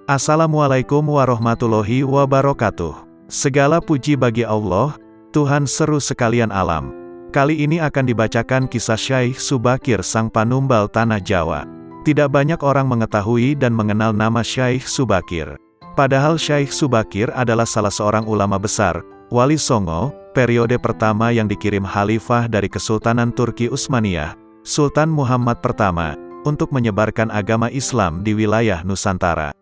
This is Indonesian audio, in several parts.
Assalamualaikum warahmatullahi wabarakatuh. Segala puji bagi Allah, Tuhan seru sekalian alam. Kali ini akan dibacakan kisah Syaikh Subakir sang panumbal tanah Jawa. Tidak banyak orang mengetahui dan mengenal nama Syaikh Subakir. Padahal Syaikh Subakir adalah salah seorang ulama besar, Wali Songo, periode pertama yang dikirim Khalifah dari Kesultanan Turki Utsmaniyah, Sultan Muhammad pertama, untuk menyebarkan agama Islam di wilayah Nusantara.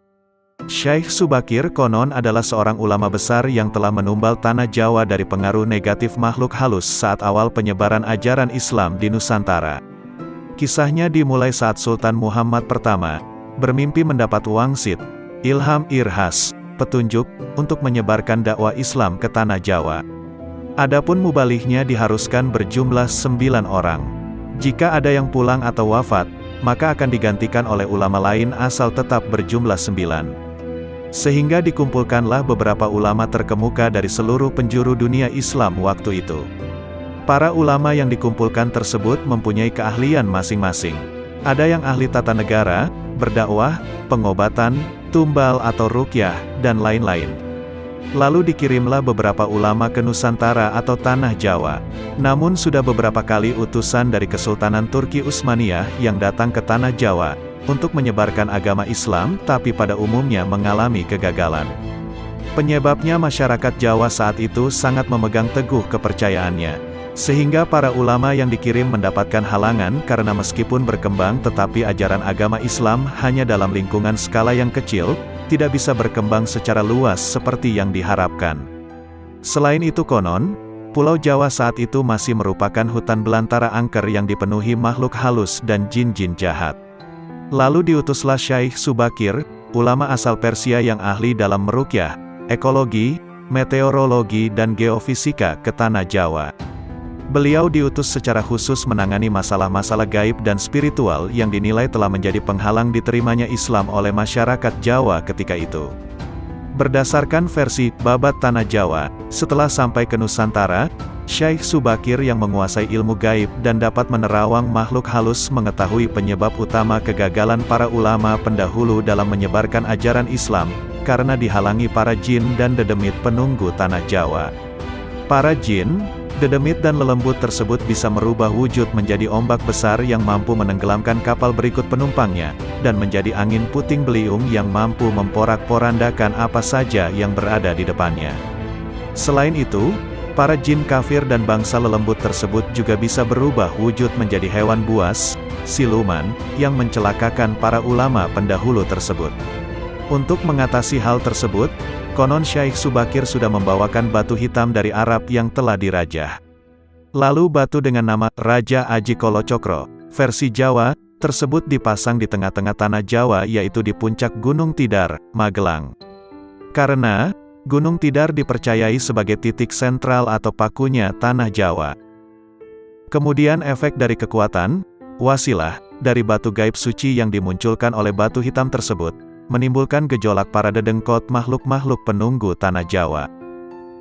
Syaikh Subakir konon adalah seorang ulama besar yang telah menumbal tanah Jawa dari pengaruh negatif makhluk halus saat awal penyebaran ajaran Islam di Nusantara. Kisahnya dimulai saat Sultan Muhammad pertama bermimpi mendapat wangsit, ilham irhas, petunjuk, untuk menyebarkan dakwah Islam ke tanah Jawa. Adapun mubalighnya diharuskan berjumlah 9 orang. Jika ada yang pulang atau wafat, maka akan digantikan oleh ulama lain asal tetap berjumlah 9. Sehingga dikumpulkanlah beberapa ulama terkemuka dari seluruh penjuru dunia Islam waktu itu. Para ulama yang dikumpulkan tersebut mempunyai keahlian masing-masing. Ada yang ahli tata negara, berdakwah, pengobatan, tumbal atau ruqyah, dan lain-lain. Lalu dikirimlah beberapa ulama ke Nusantara atau tanah Jawa. Namun sudah beberapa kali utusan dari Kesultanan Turki Utsmaniyah yang datang ke tanah Jawa untuk menyebarkan agama Islam, tapi pada umumnya mengalami kegagalan. Penyebabnya masyarakat Jawa saat itu sangat memegang teguh kepercayaannya, sehingga para ulama yang dikirim mendapatkan halangan karena meskipun berkembang tetapi ajaran agama Islam hanya dalam lingkungan skala yang kecil, tidak bisa berkembang secara luas seperti yang diharapkan. Selain itu konon, Pulau Jawa saat itu masih merupakan hutan belantara angker yang dipenuhi makhluk halus dan jin-jin jahat. Lalu diutuslah Syaikh Subakir, ulama asal Persia yang ahli dalam meruqyah, ekologi, meteorologi dan geofisika ke tanah Jawa. Beliau diutus secara khusus menangani masalah-masalah gaib dan spiritual yang dinilai telah menjadi penghalang diterimanya Islam oleh masyarakat Jawa ketika itu. Berdasarkan versi Babat Tanah Jawa, setelah sampai ke Nusantara, Syaikh Subakir yang menguasai ilmu gaib dan dapat menerawang makhluk halus mengetahui penyebab utama kegagalan para ulama pendahulu dalam menyebarkan ajaran Islam, karena dihalangi para jin dan dedemit penunggu tanah Jawa. Para jin, dedemit dan lelembut tersebut bisa merubah wujud menjadi ombak besar yang mampu menenggelamkan kapal berikut penumpangnya, dan menjadi angin puting beliung yang mampu memporak-porandakan apa saja yang berada di depannya. Selain itu, para jin kafir dan bangsa lelembut tersebut juga bisa berubah wujud menjadi hewan buas, siluman, yang mencelakakan para ulama pendahulu tersebut. Untuk mengatasi hal tersebut, konon Syaikh Subakir sudah membawakan batu hitam dari Arab yang telah dirajah. Lalu batu dengan nama Raja Aji Kolocokro, versi Jawa, tersebut dipasang di tengah-tengah tanah Jawa yaitu di puncak Gunung Tidar, Magelang. Karena Gunung Tidar dipercayai sebagai titik sentral atau pakunya tanah Jawa. Kemudian efek dari kekuatan, wasilah, dari batu gaib suci yang dimunculkan oleh batu hitam tersebut, menimbulkan gejolak para dedengkot makhluk-makhluk penunggu tanah Jawa.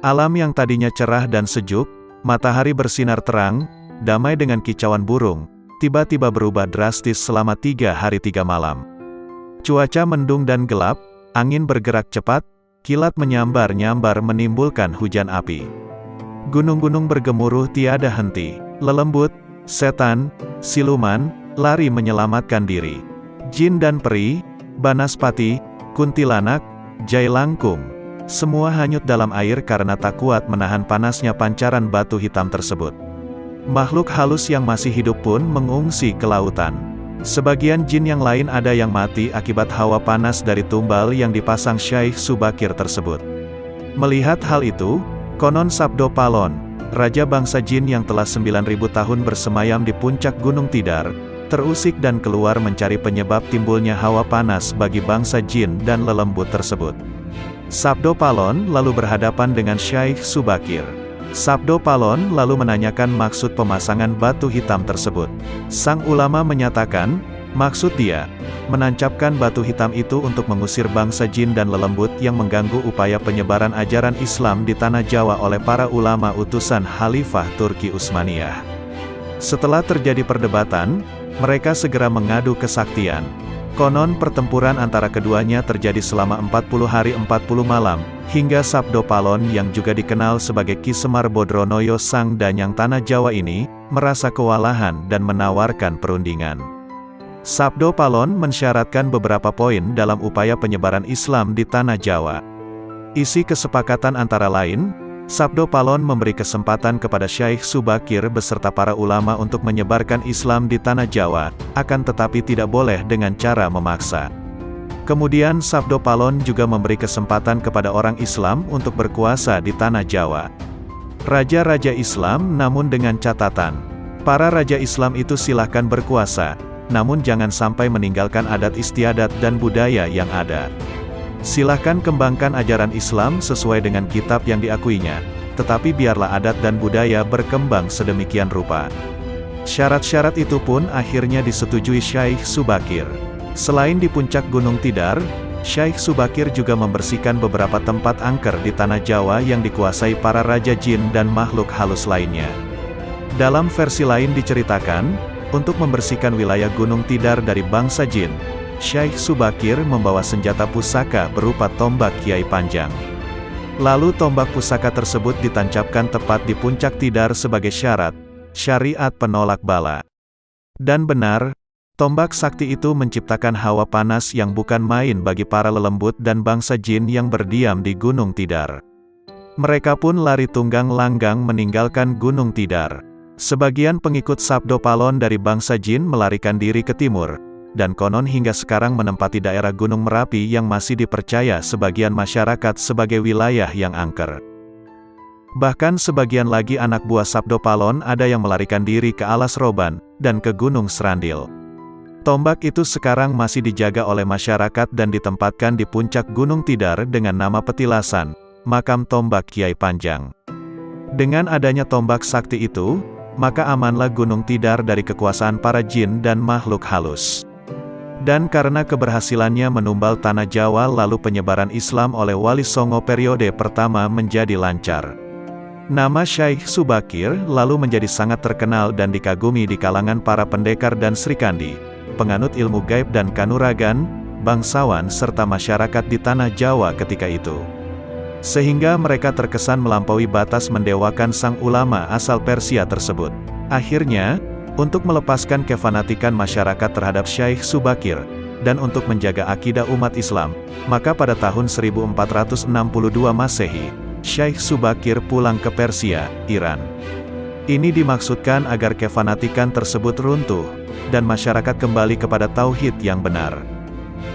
Alam yang tadinya cerah dan sejuk, matahari bersinar terang, damai dengan kicauan burung, tiba-tiba berubah drastis selama 3 hari 3 malam. Cuaca mendung dan gelap, angin bergerak cepat, kilat menyambar-nyambar menimbulkan hujan api. Gunung-gunung bergemuruh tiada henti, lelembut, setan, siluman, lari menyelamatkan diri. Jin dan peri, banaspati, kuntilanak, jailangkung, semua hanyut dalam air karena tak kuat menahan panasnya pancaran batu hitam tersebut. Makhluk halus yang masih hidup pun mengungsi ke lautan. Sebagian jin yang lain ada yang mati akibat hawa panas dari tumbal yang dipasang Syaikh Subakir tersebut. Melihat hal itu, konon Sabdo Palon, raja bangsa jin yang telah 9.000 tahun bersemayam di puncak Gunung Tidar, terusik dan keluar mencari penyebab timbulnya hawa panas bagi bangsa jin dan lelembut tersebut. Sabdo Palon lalu berhadapan dengan Syaikh Subakir. Sabdo Palon lalu menanyakan maksud pemasangan batu hitam tersebut. Sang ulama menyatakan, maksud dia, menancapkan batu hitam itu untuk mengusir bangsa jin dan lelembut yang mengganggu upaya penyebaran ajaran Islam di tanah Jawa oleh para ulama utusan Khalifah Turki Utsmaniyah. Setelah terjadi perdebatan, mereka segera mengadu kesaktian. Konon pertempuran antara keduanya terjadi selama 40 hari 40 malam, hingga Sabdo Palon yang juga dikenal sebagai Ki Semar Bodronoyo Sang Danyang Tanah Jawa ini, merasa kewalahan dan menawarkan perundingan. Sabdo Palon mensyaratkan beberapa poin dalam upaya penyebaran Islam di Tanah Jawa. Isi kesepakatan antara lain, Sabdo Palon memberi kesempatan kepada Syekh Subakir beserta para ulama untuk menyebarkan Islam di Tanah Jawa, akan tetapi tidak boleh dengan cara memaksa. Kemudian Sabdo Palon juga memberi kesempatan kepada orang Islam untuk berkuasa di Tanah Jawa. Raja-raja Islam, namun dengan catatan, para raja Islam itu silahkan berkuasa, namun jangan sampai meninggalkan adat istiadat dan budaya yang ada. Silahkan kembangkan ajaran Islam sesuai dengan kitab yang diakuinya, tetapi biarlah adat dan budaya berkembang sedemikian rupa. Syarat-syarat itu pun akhirnya disetujui Syekh Subakir. Selain di puncak Gunung Tidar, Syekh Subakir juga membersihkan beberapa tempat angker di Tanah Jawa yang dikuasai para raja jin dan makhluk halus lainnya. Dalam versi lain diceritakan, untuk membersihkan wilayah Gunung Tidar dari bangsa jin, Syekh Subakir membawa senjata pusaka berupa tombak Kiai Panjang. Lalu tombak pusaka tersebut ditancapkan tepat di puncak Tidar sebagai syarat, syariat penolak bala. Dan benar, tombak sakti itu menciptakan hawa panas yang bukan main bagi para lelembut dan bangsa jin yang berdiam di Gunung Tidar. Mereka pun lari tunggang langgang meninggalkan Gunung Tidar. Sebagian pengikut Sabdo Palon dari bangsa jin melarikan diri ke timur, dan konon hingga sekarang menempati daerah Gunung Merapi yang masih dipercaya sebagian masyarakat sebagai wilayah yang angker. Bahkan sebagian lagi anak buah Sabdo Palon ada yang melarikan diri ke Alas Roban, dan ke Gunung Serandil. Tombak itu sekarang masih dijaga oleh masyarakat dan ditempatkan di puncak Gunung Tidar dengan nama petilasan, makam tombak Kiai Panjang. Dengan adanya tombak sakti itu, maka amanlah Gunung Tidar dari kekuasaan para jin dan makhluk halus. Dan karena keberhasilannya menumbal Tanah Jawa lalu penyebaran Islam oleh Wali Songo periode pertama menjadi lancar. Nama Syekh Subakir lalu menjadi sangat terkenal dan dikagumi di kalangan para pendekar dan Srikandi, penganut ilmu gaib dan kanuragan, bangsawan serta masyarakat di Tanah Jawa ketika itu. Sehingga mereka terkesan melampaui batas mendewakan sang ulama asal Persia tersebut. Akhirnya, untuk melepaskan kefanatikan masyarakat terhadap Syekh Subakir, dan untuk menjaga akidah umat Islam, maka pada tahun 1462 Masehi, Syekh Subakir pulang ke Persia, Iran. Ini dimaksudkan agar kefanatikan tersebut runtuh, dan masyarakat kembali kepada tauhid yang benar.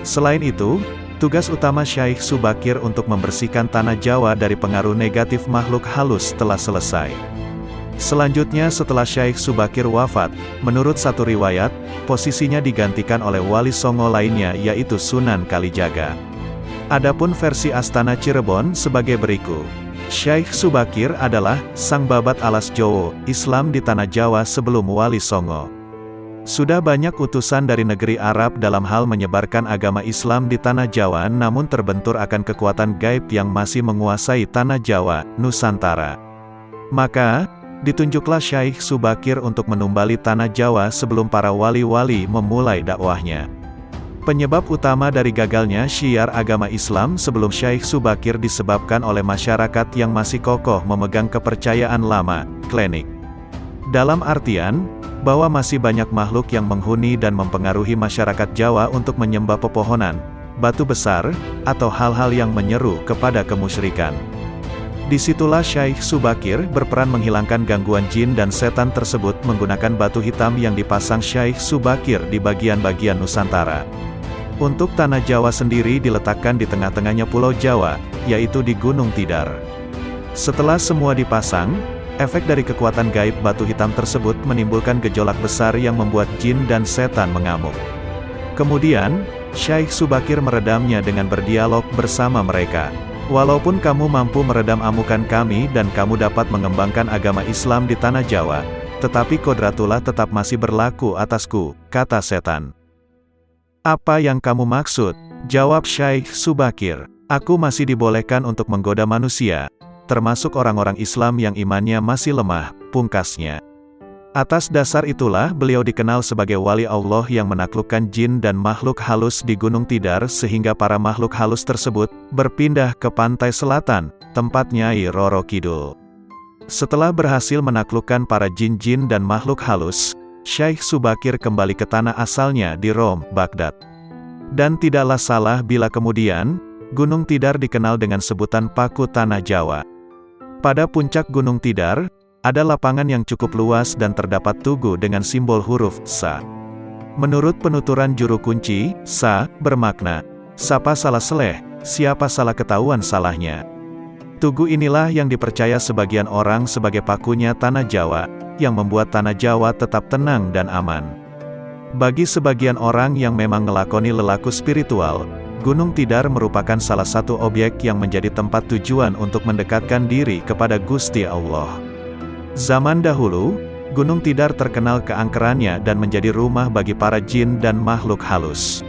Selain itu, tugas utama Syekh Subakir untuk membersihkan Tanah Jawa dari pengaruh negatif makhluk halus telah selesai. Selanjutnya setelah Syekh Subakir wafat, menurut satu riwayat, posisinya digantikan oleh Wali Songo lainnya yaitu Sunan Kalijaga. Adapun versi Astana Cirebon sebagai berikut. Syekh Subakir adalah sang babat alas Jowo, Islam di Tanah Jawa sebelum Wali Songo. Sudah banyak utusan dari negeri Arab dalam hal menyebarkan agama Islam di Tanah Jawa namun terbentur akan kekuatan gaib yang masih menguasai Tanah Jawa, Nusantara. Maka, ditunjuklah Syekh Subakir untuk menumbali Tanah Jawa sebelum para wali-wali memulai dakwahnya. Penyebab utama dari gagalnya syiar agama Islam sebelum Syekh Subakir disebabkan oleh masyarakat yang masih kokoh memegang kepercayaan lama, klinik. Dalam artian, bahwa masih banyak makhluk yang menghuni dan mempengaruhi masyarakat Jawa untuk menyembah pepohonan, batu besar, atau hal-hal yang menyeru kepada kemusyrikan. Disitulah Syekh Subakir berperan menghilangkan gangguan jin dan setan tersebut menggunakan batu hitam yang dipasang Syekh Subakir di bagian-bagian Nusantara. Untuk Tanah Jawa sendiri diletakkan di tengah-tengahnya Pulau Jawa, yaitu di Gunung Tidar. Setelah semua dipasang, efek dari kekuatan gaib batu hitam tersebut menimbulkan gejolak besar yang membuat jin dan setan mengamuk. Kemudian, Syekh Subakir meredamnya dengan berdialog bersama mereka. Walaupun kamu mampu meredam amukan kami dan kamu dapat mengembangkan agama Islam di Tanah Jawa, tetapi kodratullah tetap masih berlaku atasku, kata setan. Apa yang kamu maksud? Jawab Syekh Subakir. Aku masih dibolehkan untuk menggoda manusia, termasuk orang-orang Islam yang imannya masih lemah, pungkasnya. Atas dasar itulah beliau dikenal sebagai wali Allah yang menaklukkan jin dan makhluk halus di Gunung Tidar sehingga para makhluk halus tersebut berpindah ke pantai selatan, tempat Nyai Roro Kidul. Setelah berhasil menaklukkan para jin-jin dan makhluk halus, Syekh Subakir kembali ke tanah asalnya di Rom, Baghdad. Dan tidaklah salah bila kemudian, Gunung Tidar dikenal dengan sebutan Paku Tanah Jawa. Pada puncak Gunung Tidar, ada lapangan yang cukup luas dan terdapat tugu dengan simbol huruf Sa. Menurut penuturan juru kunci, Sa bermakna, siapa salah seleh, siapa salah ketahuan salahnya. Tugu inilah yang dipercaya sebagian orang sebagai pakunya Tanah Jawa, yang membuat Tanah Jawa tetap tenang dan aman. Bagi sebagian orang yang memang ngelakoni lelaku spiritual, Gunung Tidar merupakan salah satu objek yang menjadi tempat tujuan untuk mendekatkan diri kepada Gusti Allah. Zaman dahulu, Gunung Tidar terkenal keangkerannya dan menjadi rumah bagi para jin dan makhluk halus.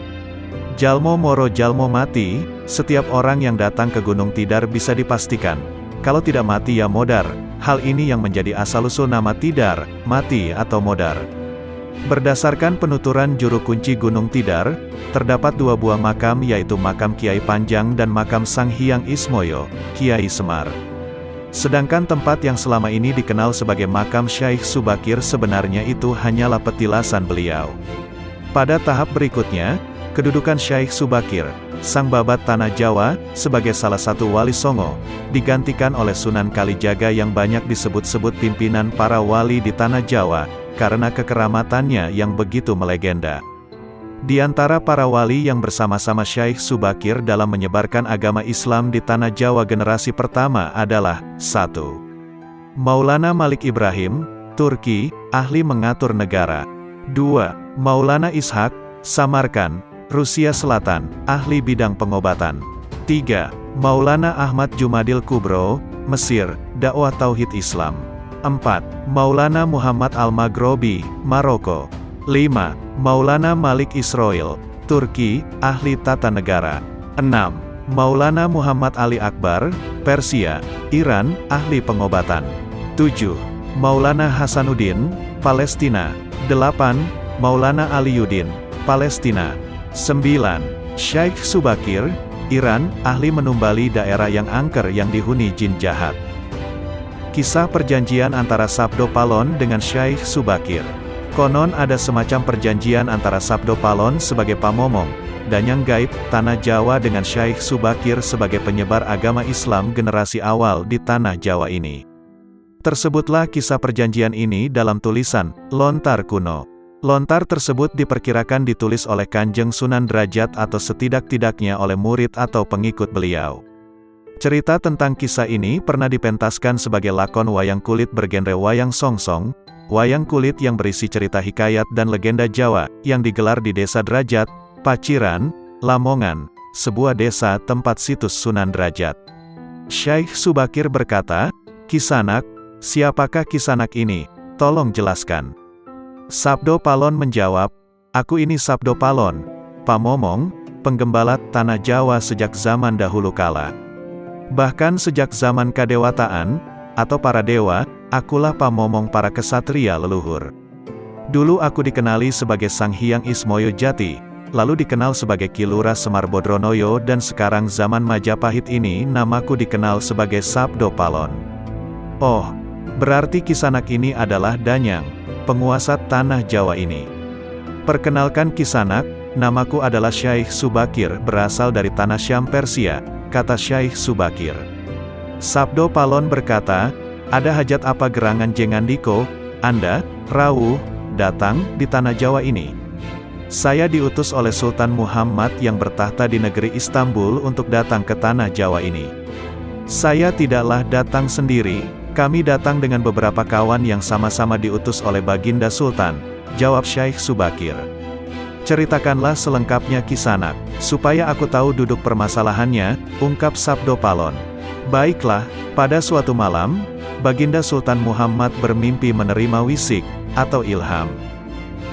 Jalmo moro jalmo mati, setiap orang yang datang ke Gunung Tidar bisa dipastikan, kalau tidak mati ya modar. Hal ini yang menjadi asal-usul nama Tidar, mati atau modar. Berdasarkan penuturan juru kunci Gunung Tidar, terdapat dua buah makam yaitu makam Kiai Panjang dan makam Sang Hyang Ismoyo, Kiai Semar. Sedangkan tempat yang selama ini dikenal sebagai makam Syekh Subakir sebenarnya itu hanyalah petilasan beliau. Pada tahap berikutnya, kedudukan Syekh Subakir, Sang Babat Tanah Jawa, sebagai salah satu wali songo, digantikan oleh Sunan Kalijaga yang banyak disebut-sebut pimpinan para wali di Tanah Jawa, karena kekeramatannya yang begitu melegenda. Di antara para wali yang bersama-sama Syekh Subakir dalam menyebarkan agama Islam di Tanah Jawa generasi pertama adalah 1. Maulana Malik Ibrahim, Turki, ahli mengatur negara. 2. Maulana Ishak, Samarkand, Rusia Selatan, ahli bidang pengobatan. 3. Maulana Ahmad Jumadil Kubro, Mesir, dakwah tauhid Islam. 4. Maulana Muhammad Al-Maghrobi, Maroko. 5. Maulana Malik Israel, Turki, ahli tata negara. 6. Maulana Muhammad Ali Akbar, Persia, Iran, ahli pengobatan. 7. Maulana Hasanuddin, Palestina. 8. Maulana Aliyuddin, Palestina. 9. Syekh Subakir, Iran, ahli menumbali daerah yang angker yang dihuni jin jahat. Kisah perjanjian antara Sabdo Palon dengan Syekh Subakir. Konon ada semacam perjanjian antara Sabdo Palon sebagai pamomong, danyang gaib, Tanah Jawa dengan Syekh Subakir sebagai penyebar agama Islam generasi awal di Tanah Jawa ini. Tersebutlah kisah perjanjian ini dalam tulisan Lontar Kuno. Lontar tersebut diperkirakan ditulis oleh Kanjeng Sunan Derajat atau setidak-tidaknya oleh murid atau pengikut beliau. Cerita tentang kisah ini pernah dipentaskan sebagai lakon wayang kulit bergenre wayang songsong, wayang kulit yang berisi cerita hikayat dan legenda Jawa, yang digelar di Desa Derajat, Paciran, Lamongan, sebuah desa tempat situs Sunan Derajat. Syekh Subakir berkata, "Kisanak, siapakah Kisanak ini? Tolong jelaskan." Sabdo Palon menjawab, "Aku ini Sabdo Palon, pamomong, penggembala Tanah Jawa sejak zaman dahulu kala. Bahkan sejak zaman kadewataan, atau para dewa, akulah pamomong para kesatria leluhur. Dulu aku dikenali sebagai Sang Hyang Ismoyo Jati, lalu dikenal sebagai Ki Lurah Semar Bodronoyo dan sekarang zaman Majapahit ini namaku dikenal sebagai Sabdo Palon." Oh, berarti Kisanak ini adalah Danyang, penguasa Tanah Jawa ini. "Perkenalkan Kisanak, namaku adalah Syekh Subakir, berasal dari Tanah Syam Persia," kata Syekh Subakir. Sabdo Palon berkata, "Ada hajat apa gerangan Jengandiko, Anda, rawuh, datang di Tanah Jawa ini?" "Saya diutus oleh Sultan Muhammad yang bertahta di negeri Istanbul untuk datang ke Tanah Jawa ini." "Saya tidaklah datang sendiri, kami datang dengan beberapa kawan yang sama-sama diutus oleh Baginda Sultan," jawab Syekh Subakir. "Ceritakanlah selengkapnya Kisanak, supaya aku tahu duduk permasalahannya," ungkap Sabdo Palon. "Baiklah, pada suatu malam, Baginda Sultan Muhammad bermimpi menerima wisik, atau ilham.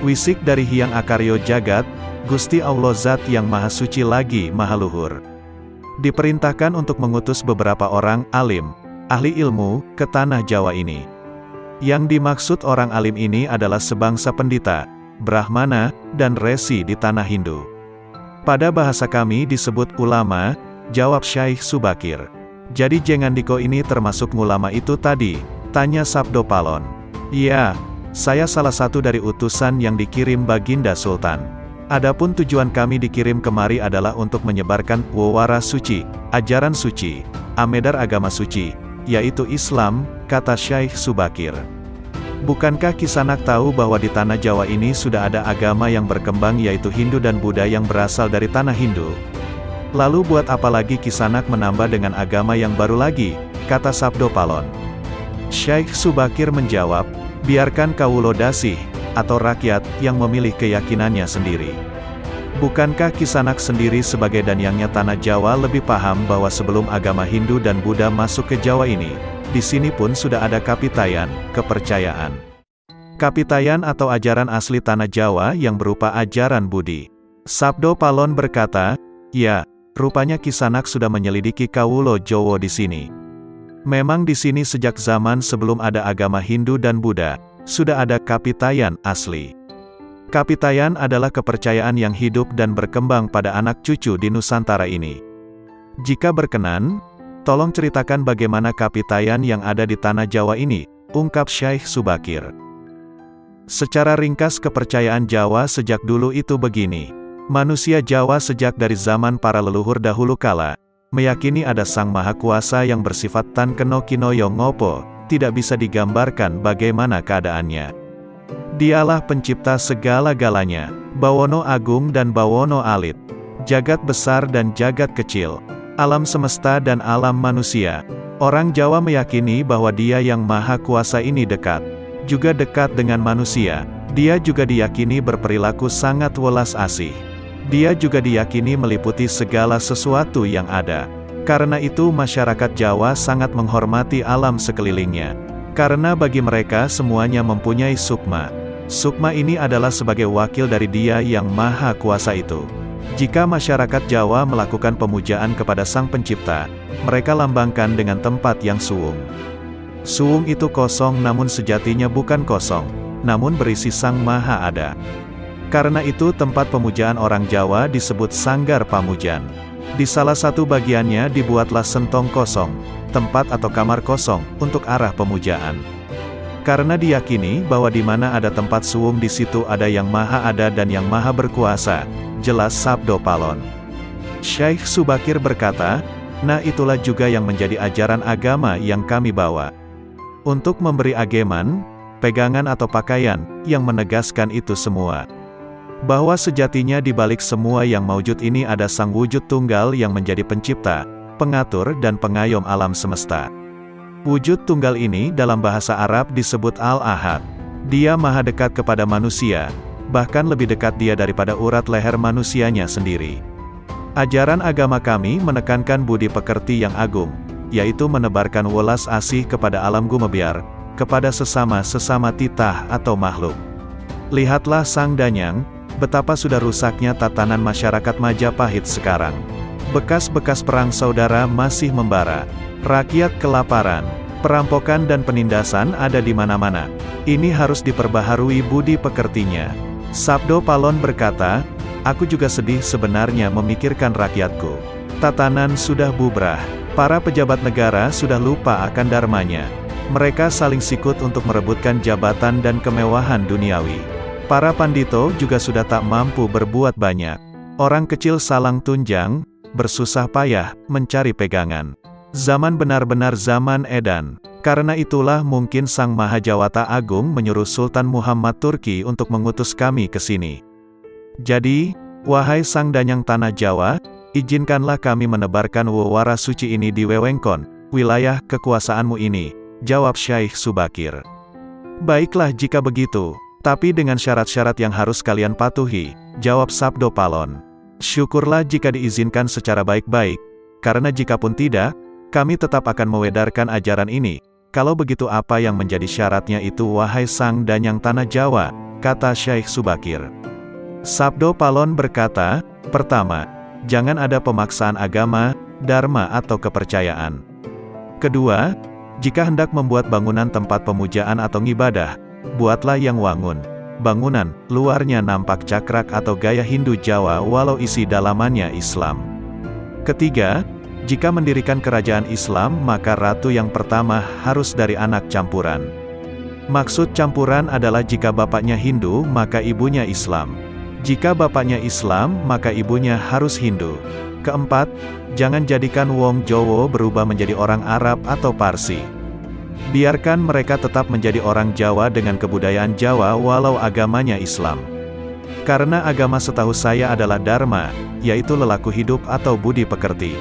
Wisik dari Hyang Akaryo Jagat, Gusti Allah Zat yang Maha Suci lagi Maha Luhur. Diperintahkan untuk mengutus beberapa orang alim, ahli ilmu, ke Tanah Jawa ini. Yang dimaksud orang alim ini adalah sebangsa pendeta, brahmana, dan resi di tanah Hindu. Pada bahasa kami disebut ulama, jawab Syaikh Subakir. Jadi Jengandiko ini termasuk ulama itu tadi? Tanya Sabdo Palon. Iya, saya salah satu dari utusan yang dikirim Baginda Sultan. Adapun tujuan kami dikirim kemari adalah untuk menyebarkan wawara suci, ajaran suci, amedar agama suci, yaitu Islam, kata Syaikh Subakir. Bukankah Kisanak tahu bahwa di tanah Jawa ini sudah ada agama yang berkembang yaitu Hindu dan Buddha yang berasal dari tanah Hindu? Lalu buat apa lagi Kisanak menambah dengan agama yang baru lagi, kata Sabdo Palon. Syaikh Subakir menjawab, biarkan kawulo dasih, atau rakyat, yang memilih keyakinannya sendiri. Bukankah Kisanak sendiri sebagai danyangnya tanah Jawa lebih paham bahwa sebelum agama Hindu dan Buddha masuk ke Jawa ini, di sini pun sudah ada kapitayan, kepercayaan. Kapitayan atau ajaran asli tanah Jawa yang berupa ajaran Budi. Sabdo Palon berkata, ya, rupanya Kisanak sudah menyelidiki kawulo Jowo di sini. Memang di sini sejak zaman sebelum ada agama Hindu dan Buddha, sudah ada kapitayan asli. Kapitayan adalah kepercayaan yang hidup dan berkembang pada anak cucu di Nusantara ini. Jika berkenan, tolong ceritakan bagaimana kapitayan yang ada di tanah Jawa ini, ungkap Syaikh Subakir. Secara ringkas kepercayaan Jawa sejak dulu itu begini. Manusia Jawa sejak dari zaman para leluhur dahulu kala, meyakini ada Sang Maha Kuasa yang bersifat tan keno kinoyo ngopo, tidak bisa digambarkan bagaimana keadaannya. Dialah pencipta segala-galanya, Bawono Agung dan Bawono Alit, jagat besar dan jagat kecil, alam semesta dan alam manusia. Orang Jawa meyakini bahwa Dia yang Maha Kuasa ini dekat, juga dekat dengan manusia. Dia juga diyakini berperilaku sangat welas asih. Dia juga diyakini meliputi segala sesuatu yang ada. Karena itu masyarakat Jawa sangat menghormati alam sekelilingnya. Karena bagi mereka semuanya mempunyai sukma. Sukma ini adalah sebagai wakil dari Dia yang Maha Kuasa itu. Jika masyarakat Jawa melakukan pemujaan kepada Sang Pencipta, mereka lambangkan dengan tempat yang suwung. Suwung itu kosong namun sejatinya bukan kosong, namun berisi Sang Maha Ada. Karena itu tempat pemujaan orang Jawa disebut Sanggar Pamujan. Di salah satu bagiannya dibuatlah sentong kosong, tempat atau kamar kosong, untuk arah pemujaan. Karena diyakini bahwa di mana ada tempat suwung di situ ada yang Maha Ada dan yang Maha Berkuasa, jelas Sabdo Palon. Syaikh Subakir berkata, nah itulah juga yang menjadi ajaran agama yang kami bawa. Untuk memberi ageman, pegangan atau pakaian, yang menegaskan itu semua. Bahwa sejatinya di balik semua yang maujud ini ada Sang Wujud Tunggal yang menjadi pencipta, pengatur dan pengayom alam semesta. Wujud Tunggal ini dalam bahasa Arab disebut Al-Ahad. Dia maha dekat kepada manusia, bahkan lebih dekat Dia daripada urat leher manusianya sendiri. Ajaran agama kami menekankan budi pekerti yang agung, yaitu menebarkan welas asih kepada alam gumebyar, kepada sesama titah atau makhluk. Lihatlah Sang Danyang, betapa sudah rusaknya tatanan masyarakat Majapahit sekarang. Bekas-bekas perang saudara masih membara. Rakyat kelaparan, perampokan dan penindasan ada di mana-mana. Ini harus diperbaharui budi pekertinya. Sabdo Palon berkata, aku juga sedih sebenarnya memikirkan rakyatku. Tatanan sudah bubrah. Para pejabat negara sudah lupa akan dharmanya. Mereka saling sikut untuk merebutkan jabatan dan kemewahan duniawi. Para pandito juga sudah tak mampu berbuat banyak. Orang kecil salang tunjang, bersusah payah, mencari pegangan. Zaman benar-benar zaman edan. Karena itulah mungkin Sang Mahajawata Agung menyuruh Sultan Muhammad Turki untuk mengutus kami ke sini. Jadi, wahai Sang Danyang Tanah Jawa, izinkanlah kami menebarkan wawara suci ini di wewengkon, wilayah kekuasaanmu ini, jawab Syaikh Subakir. Baiklah jika begitu. Tapi dengan syarat-syarat yang harus kalian patuhi, jawab Sabdo Palon. Syukurlah jika diizinkan secara baik-baik, karena jikapun tidak, kami tetap akan mewedarkan ajaran ini. Kalau begitu apa yang menjadi syaratnya itu wahai Sang Danyang Tanah Jawa, kata Syaikh Subakir. Sabdo Palon berkata, pertama, jangan ada pemaksaan agama, dharma atau kepercayaan. Kedua, Jika hendak membuat bangunan tempat pemujaan atau ngibadah, buatlah yang wangun. Bangunan, luarnya nampak cakrak atau gaya Hindu Jawa walau isi dalamannya Islam. Ketiga, jika mendirikan kerajaan Islam maka ratu yang pertama harus dari anak campuran. Maksud campuran adalah jika bapaknya Hindu maka ibunya Islam. Jika bapaknya Islam maka ibunya harus Hindu. Keempat, jangan jadikan wong Jowo berubah menjadi orang Arab atau Parsi. Biarkan mereka tetap menjadi orang Jawa dengan kebudayaan Jawa walau agamanya Islam. Karena agama setahu saya adalah Dharma, yaitu lelaku hidup atau budi pekerti.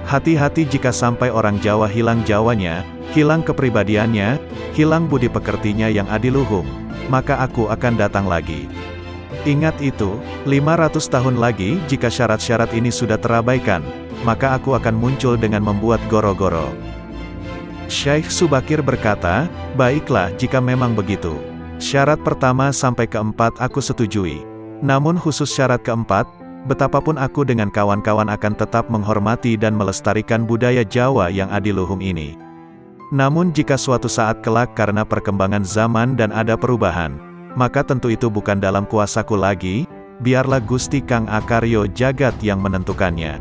Hati-hati jika sampai orang Jawa hilang Jawanya, hilang kepribadiannya, hilang budi pekertinya yang adiluhung, maka aku akan datang lagi. Ingat itu, 500 tahun lagi jika syarat-syarat ini sudah terabaikan, maka aku akan muncul dengan membuat goro-goro. Syekh Subakir berkata, baiklah jika memang begitu. Syarat pertama sampai keempat aku setujui. Namun khusus syarat keempat, betapapun aku dengan kawan-kawan akan tetap menghormati dan melestarikan budaya Jawa yang adiluhung ini. Namun jika suatu saat kelak karena perkembangan zaman dan ada perubahan, maka tentu itu bukan dalam kuasaku lagi, biarlah Gusti Kang Akaryo Jagat yang menentukannya.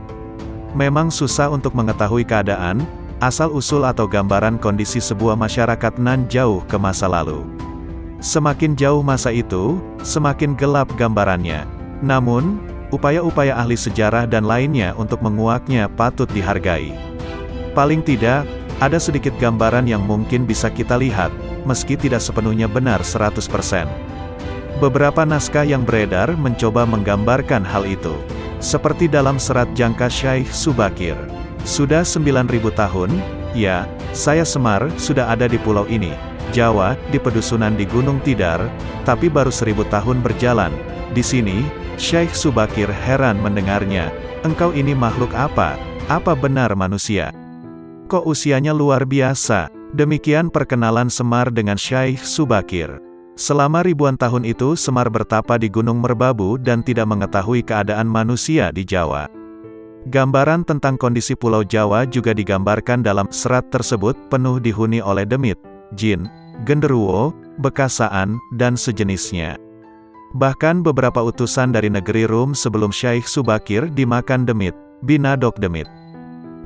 Memang susah untuk mengetahui keadaan, asal-usul atau gambaran kondisi sebuah masyarakat nan jauh ke masa lalu. Semakin jauh masa itu, semakin gelap gambarannya. Namun, upaya-upaya ahli sejarah dan lainnya untuk menguaknya patut dihargai. Paling tidak, ada sedikit gambaran yang mungkin bisa kita lihat, meski tidak sepenuhnya benar 100%. Beberapa naskah yang beredar mencoba menggambarkan hal itu. Seperti dalam serat jangka Syekh Subakir. Sudah 9.000 tahun, ya, saya Semar, sudah ada di pulau ini, Jawa, di pedusunan di Gunung Tidar, tapi baru 1000 tahun berjalan. Di sini, Syekh Subakir heran mendengarnya, engkau ini makhluk apa? Apa benar manusia? Kok usianya luar biasa? Demikian perkenalan Semar dengan Syekh Subakir. Selama ribuan tahun itu Semar bertapa di Gunung Merbabu dan tidak mengetahui keadaan manusia di Jawa. Gambaran tentang kondisi Pulau Jawa juga digambarkan dalam serat tersebut penuh dihuni oleh demit, jin, genderuwo, bekasaan, dan sejenisnya. Bahkan beberapa utusan dari negeri Rum sebelum Syekh Subakir dimakan demit, binadok demit.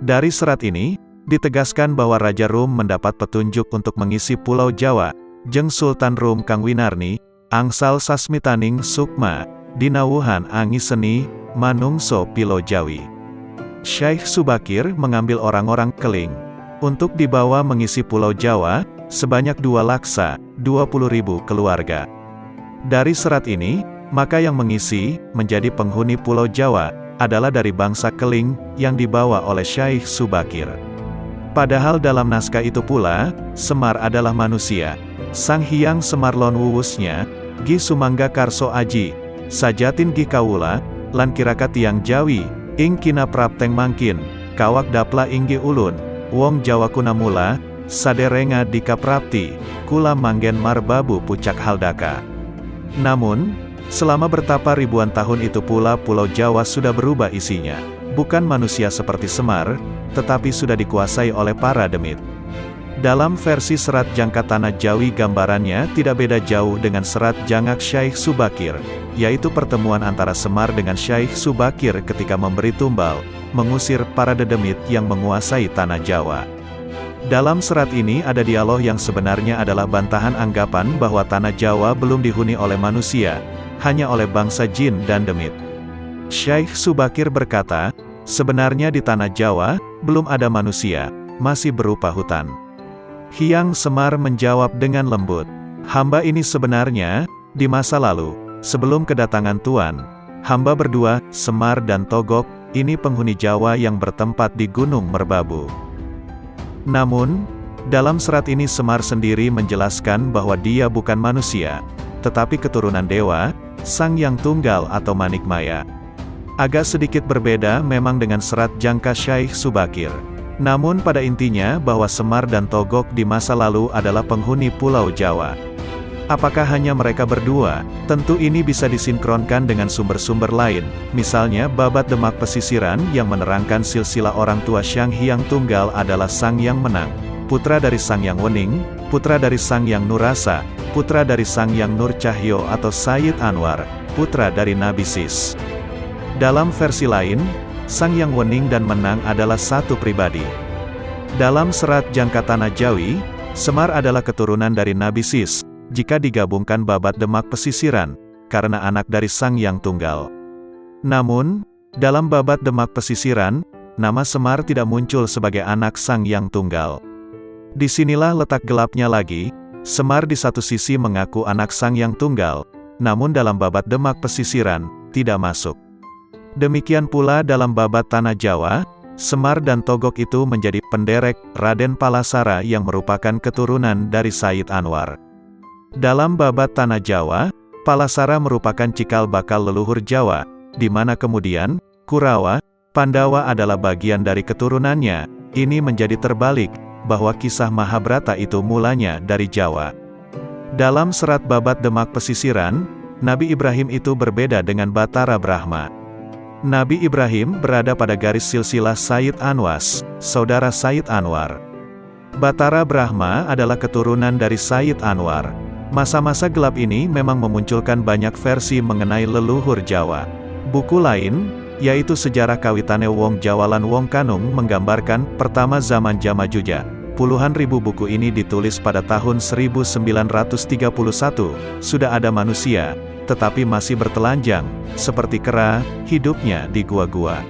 Dari serat ini, ditegaskan bahwa Raja Rum mendapat petunjuk untuk mengisi Pulau Jawa, jeung Sultan Rum Kang Winarni, angsal sasmitaning sukma, dinawuhan angiseni, manungso pilo Jawi. Syekh Subakir mengambil orang-orang keling untuk dibawa mengisi Pulau Jawa, sebanyak 2 laksa, 20.000 keluarga. Dari serat ini, maka yang mengisi, menjadi penghuni Pulau Jawa, adalah dari bangsa keling, yang dibawa oleh Syekh Subakir. Padahal dalam naskah itu pula, Semar adalah manusia. Sang Hyang Semar lon wuwusnya, Gi Sumangga Karso Aji, Sajatin Gi Kawula, lan kiraka tiang Jawi, ing kina prapteng mangkin, kawak dapla inggi ulun, wong Jawa kunamula, saderenga dika prapti, kula manggen marbabu pucak haldaka. Namun, selama bertapa ribuan tahun itu pula Pulau Jawa sudah berubah isinya. Bukan manusia seperti Semar, tetapi sudah dikuasai oleh para demit. Dalam versi serat jangka Tanah Jawi gambarannya tidak beda jauh dengan serat jangak Syekh Subakir, yaitu pertemuan antara Semar dengan Syekh Subakir ketika memberi tumbal, mengusir para dedemit yang menguasai Tanah Jawa. Dalam serat ini ada dialog yang sebenarnya adalah bantahan anggapan bahwa Tanah Jawa belum dihuni oleh manusia, hanya oleh bangsa jin dan demit. Syekh Subakir berkata, sebenarnya di Tanah Jawa, belum ada manusia, masih berupa hutan. Hyang Semar menjawab dengan lembut, hamba ini sebenarnya, di masa lalu, sebelum kedatangan Tuan, hamba berdua, Semar dan Togok, ini penghuni Jawa yang bertempat di Gunung Merbabu. Namun, dalam serat ini Semar sendiri menjelaskan bahwa dia bukan manusia, tetapi keturunan dewa, Sang Yang Tunggal atau Manikmaya. Agak sedikit berbeda memang dengan serat jangka Syekh Subakir. Namun pada intinya bahwa Semar dan Togok di masa lalu adalah penghuni Pulau Jawa. Apakah hanya mereka berdua? Tentu ini bisa disinkronkan dengan sumber-sumber lain, misalnya Babat Demak Pesisiran yang menerangkan silsilah orang tua Sang Hyang Tunggal adalah Sang Yang Menang. putra dari Sang Yang Wening, putra dari Sang Yang Nurasa, putra dari Sang Yang Nur Cahyo atau Sayyid Anwar, putra dari Nabi Sis. Dalam versi lain, Sang Yang Wening dan Menang adalah satu pribadi. Dalam serat Jangka Tanah Jawi, Semar adalah keturunan dari Nabi Sis, jika digabungkan babat Demak Pesisiran, karena anak dari Sang Yang Tunggal. Namun, dalam babat Demak Pesisiran, nama Semar tidak muncul sebagai anak Sang Yang Tunggal. Disinilah letak gelapnya lagi, Semar di satu sisi mengaku anak Sang Yang Tunggal, namun dalam babat Demak Pesisiran, tidak masuk. Demikian pula dalam babat Tanah Jawa, Semar dan Togok itu menjadi penderek Raden Palasara yang merupakan keturunan dari Sayyid Anwar. Dalam babat Tanah Jawa, Palasara merupakan cikal bakal leluhur Jawa, di mana kemudian, Kurawa, Pandawa adalah bagian dari keturunannya. Ini menjadi terbalik, bahwa kisah Mahabharata itu mulanya dari Jawa. Dalam serat babat Demak Pesisiran, Nabi Ibrahim itu berbeda dengan Batara Brahma. Nabi Ibrahim berada pada garis silsilah Sayyid Anwas, saudara Sayyid Anwar. Batara Brahma adalah keturunan dari Sayyid Anwar. Masa-masa gelap ini memang memunculkan banyak versi mengenai leluhur Jawa. Buku lain, yaitu Sejarah Kawitane Wong Jawalan Wong Kanung menggambarkan pertama zaman Jamajuja. Puluhan ribu buku ini ditulis pada tahun 1931, sudah ada manusia, tetapi masih bertelanjang, seperti kera, hidupnya di gua-gua.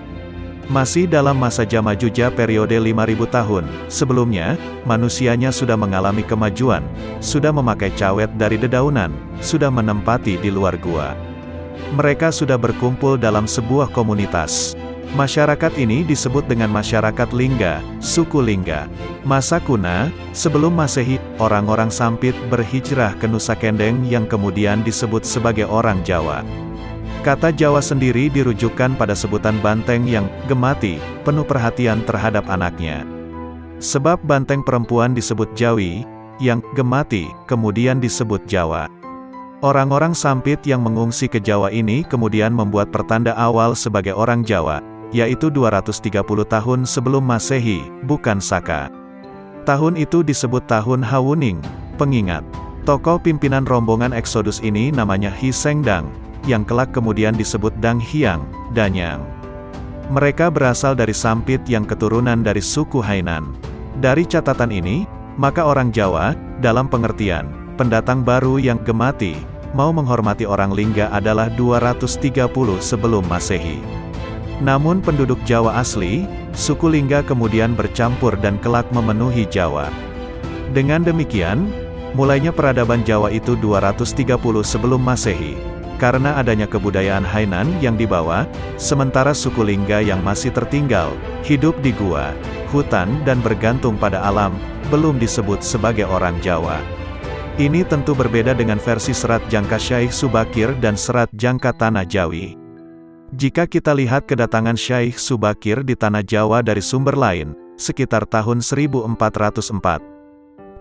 Masih dalam masa Jamajuja periode 5000 tahun, sebelumnya, manusianya sudah mengalami kemajuan, sudah memakai cawet dari dedaunan, sudah menempati di luar gua. Mereka sudah berkumpul dalam sebuah komunitas. Masyarakat ini disebut dengan masyarakat Lingga, suku Lingga. Masa kuna, sebelum Masehi, orang-orang Sampit berhijrah ke Nusa Kendeng yang kemudian disebut sebagai orang Jawa. Kata Jawa sendiri dirujukkan pada sebutan banteng yang gemati, penuh perhatian terhadap anaknya. Sebab banteng perempuan disebut Jawi, yang gemati, kemudian disebut Jawa. Orang-orang Sampit yang mengungsi ke Jawa ini kemudian membuat pertanda awal sebagai orang Jawa, yaitu 230 tahun sebelum Masehi, bukan Saka. Tahun itu disebut tahun Hawuning, pengingat. Tokoh pimpinan rombongan Eksodus ini namanya Hi Sengdang, yang kelak kemudian disebut Dang Hyang, Danyang. Mereka berasal dari Sampit yang keturunan dari suku Hainan. Dari catatan ini, maka orang Jawa, dalam pengertian pendatang baru yang gemati, mau menghormati orang Lingga adalah 230 sebelum Masehi. Namun penduduk Jawa asli, suku Lingga kemudian bercampur dan kelak memenuhi Jawa. Dengan demikian, mulainya peradaban Jawa itu 230 sebelum Masehi. Karena adanya kebudayaan Hainan yang dibawa, sementara suku Lingga yang masih tertinggal, hidup di gua, hutan dan bergantung pada alam, belum disebut sebagai orang Jawa. Ini tentu berbeda dengan versi serat Jangka Syaikh Subakir dan serat Jangka Tanah Jawi. Jika kita lihat kedatangan Syaikh Subakir di Tanah Jawa dari sumber lain, sekitar tahun 1404.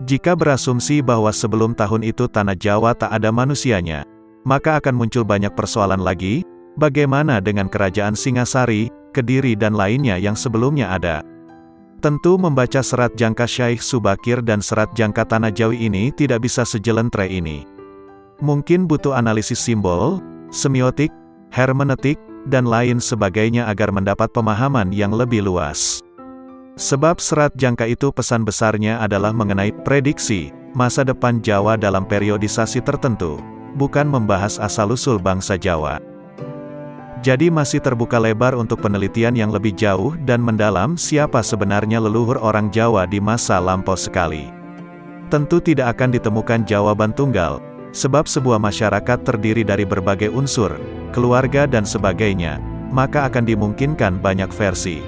Jika berasumsi bahwa sebelum tahun itu Tanah Jawa tak ada manusianya, maka akan muncul banyak persoalan lagi, bagaimana dengan kerajaan Singasari, Kediri dan lainnya yang sebelumnya ada. Tentu membaca serat Jangka Syaikh Subakir dan serat Jangka Tanah Jawi ini tidak bisa sejelentre ini. Mungkin butuh analisis simbol, semiotik, hermeneutik, dan lain sebagainya agar mendapat pemahaman yang lebih luas. Sebab serat Jangka itu pesan besarnya adalah mengenai prediksi masa depan Jawa dalam periodisasi tertentu, bukan membahas asal-usul bangsa Jawa. Jadi masih terbuka lebar untuk penelitian yang lebih jauh dan mendalam siapa sebenarnya leluhur orang Jawa di masa lampau sekali. Tentu tidak akan ditemukan jawaban tunggal, sebab sebuah masyarakat terdiri dari berbagai unsur, keluarga dan sebagainya, maka akan dimungkinkan banyak versi.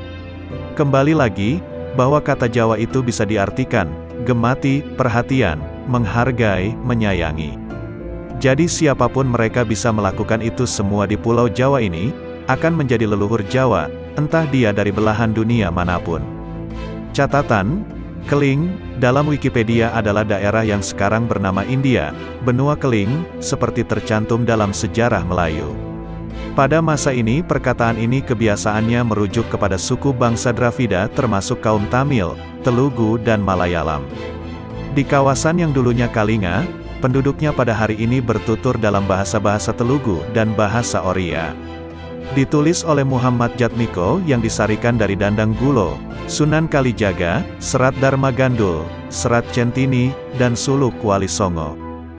Kembali lagi, bahwa kata Jawa itu bisa diartikan, gemati, perhatian, menghargai, menyayangi. Jadi siapapun mereka bisa melakukan itu semua di Pulau Jawa ini, akan menjadi leluhur Jawa, entah dia dari belahan dunia manapun. Catatan, Keling, dalam Wikipedia adalah daerah yang sekarang bernama India, benua Keling, seperti tercantum dalam sejarah Melayu. Pada masa ini perkataan ini kebiasaannya merujuk kepada suku bangsa Dravida termasuk kaum Tamil, Telugu dan Malayalam. Di kawasan yang dulunya Kalinga, penduduknya pada hari ini bertutur dalam bahasa-bahasa Telugu dan bahasa Oriya. Ditulis oleh Muhammad Jatmiko yang disarikan dari Dandang Gulo, Sunan Kalijaga, Serat Dharma Gandul, Serat Centini, dan Suluk Wali Songo.